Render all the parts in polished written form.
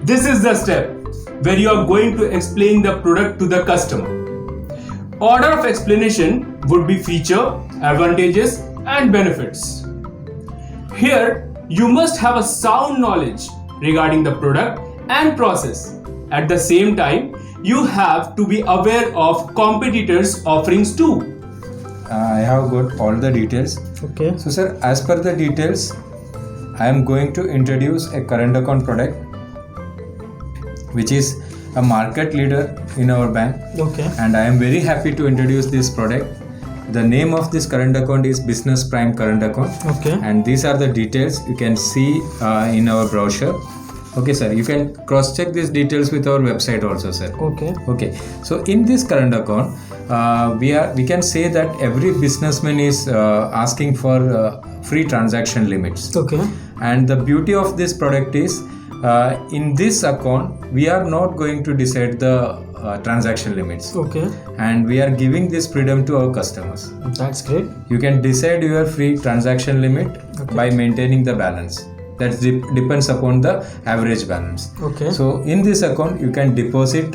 This is the step where you are going to explain the product to the customer. Order of explanation would be feature, advantages and benefits. Here, you must have a sound knowledge regarding the product and process. At the same time, you have to be aware of competitors' offerings too. I have got all the details. Okay. So sir, as per the details, I am going to introduce a current account product which is a market leader in our bank. Okay. And I am very happy to introduce this product. The name of this current account is Business Prime Current Account. Okay. And these are the details you can see in our brochure. Okay sir, you can cross check these details with our website also sir. Okay. Okay, so in this current account, we can say that every businessman is asking for free transaction limits. Okay. And the beauty of this product is in this account we are not going to decide the transaction limits. Okay. And we are giving this freedom to our customers. That's great. You can decide your free transaction limit by maintaining the balance. That depends upon the average balance. Okay. So in this account you can deposit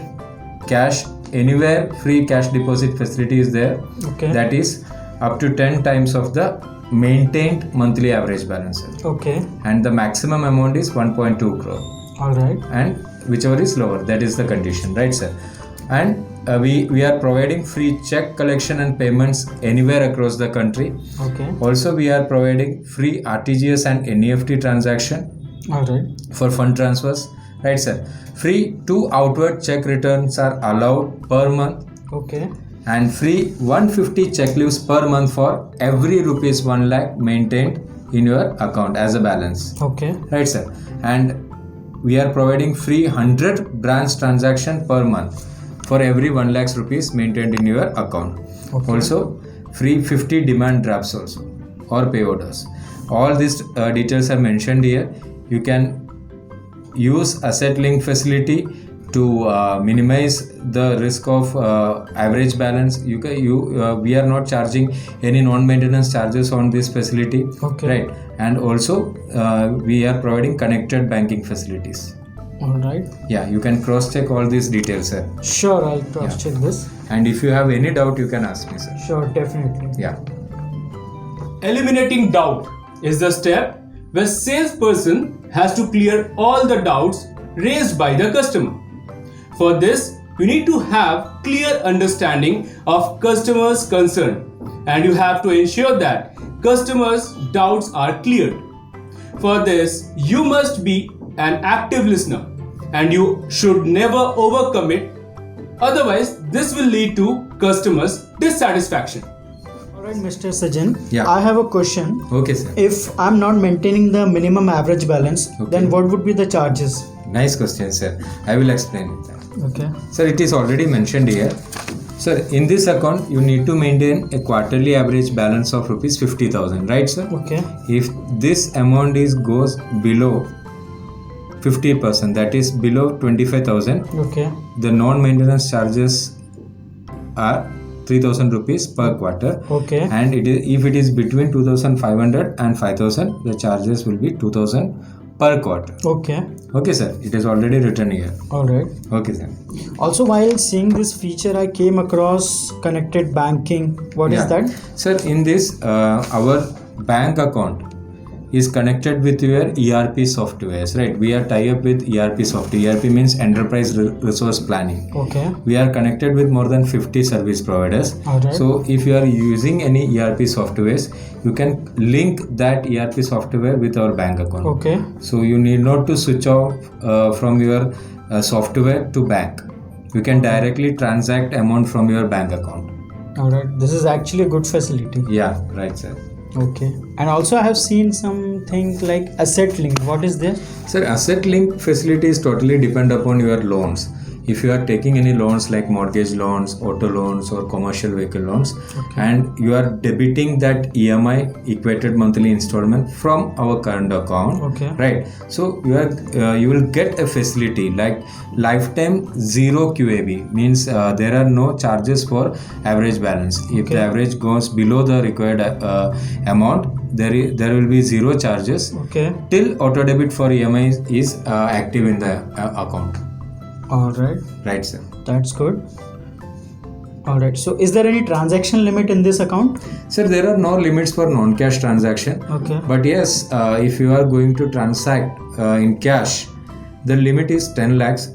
cash anywhere. Free cash deposit facility is there. Okay. That is up to 10 times of the maintained monthly average balance. Okay. And the maximum amount is 1.2 crore. All right. And whichever is lower, that is the condition, right sir? And we are providing free check collection and payments anywhere across the country. Okay. Also we are providing free RTGS and NEFT transaction All right. for fund transfers, right sir? Free 2 outward check returns are allowed per month, Okay. and free 150 check leaves per month for every rupees 1 lakh maintained in your account as a balance, Okay. right sir? And we are providing free 100 branch transaction per month for every 1 lakh rupees maintained in your account. Okay. Also free 50 demand drafts also or pay orders. All these details are mentioned here. You can use asset link facility to minimize the risk of average balance. We are not charging any non-maintenance charges on this facility. Okay. Right? And also we are providing connected banking facilities. All right. Yeah, you can cross check all these details sir. Sure, I'll cross check this. And if you have any doubt you can ask me sir. Sure, definitely. Yeah. Eliminating doubt is the step where salesperson has to clear all the doubts raised by the customer. For this, you need to have clear understanding of customers' concern, and you have to ensure that customers' doubts are cleared. For this, you must be an active listener, and you should never overcommit. Otherwise, this will lead to customers' dissatisfaction. All right, Mr. Sajan. Yeah. I have a question. Okay sir. If I'm not maintaining the minimum average balance, then what would be the charges? Nice question sir. I will explain it. Okay. Sir, it is already mentioned here. Sir, in this account you need to maintain a quarterly average balance of rupees 50,000, right sir? Okay. If this amount goes below 50%, that is below 25,000, Okay. the non-maintenance charges are 3,000 rupees per quarter. Okay. And if it is between 2,500 and 5,000, the charges will be 2,000 per quarter. Okay. Okay sir, it is already written here. All right. Okay sir. Also, while seeing this feature, I came across connected banking. What is that? Sir, in this our bank account is connected with your ERP softwares, right? We are tie up with ERP software. ERP means Enterprise Resource Planning. Okay. We are connected with more than 50 service providers. Alright. So if you are using any ERP softwares, you can link that ERP software with our bank account. Okay. So you need not to switch off from your software to bank. You can directly transact amount from your bank account. All right. This is actually a good facility. Yeah, right sir. Okay. And also, I have seen something like asset link. What is this? Sir, asset link facility is totally depend upon your loans. If you are taking any loans like mortgage loans, auto loans or commercial vehicle loans, and you are debiting that EMI, equated monthly installment, from our current account, Okay. right? So you will get a facility like lifetime zero QAB, means there are no charges for average balance. If the average goes below the required amount, there will be zero charges Okay. till auto debit for EMI is active in the account. All right. Right, sir. That's good. All right. So, is there any transaction limit in this account? Sir, there are no limits for non-cash transaction. Okay. But yes, if you are going to transact in cash, the limit is 10 lakhs.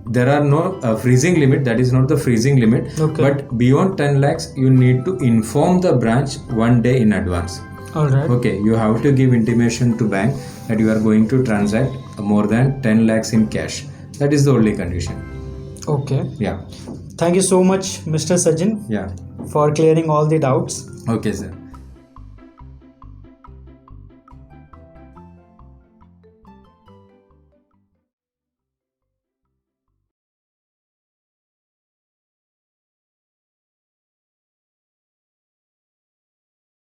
There are no freezing limit. That is not the freezing limit. Okay. But beyond 10 lakhs, you need to inform the branch 1 day in advance. All right. Okay, you have to give intimation to bank that you are going to transact more than 10 lakhs in cash. That is the only condition. Okay. Yeah. Thank you so much, Mr. Sajjan, Yeah. for clearing all the doubts. Okay, sir.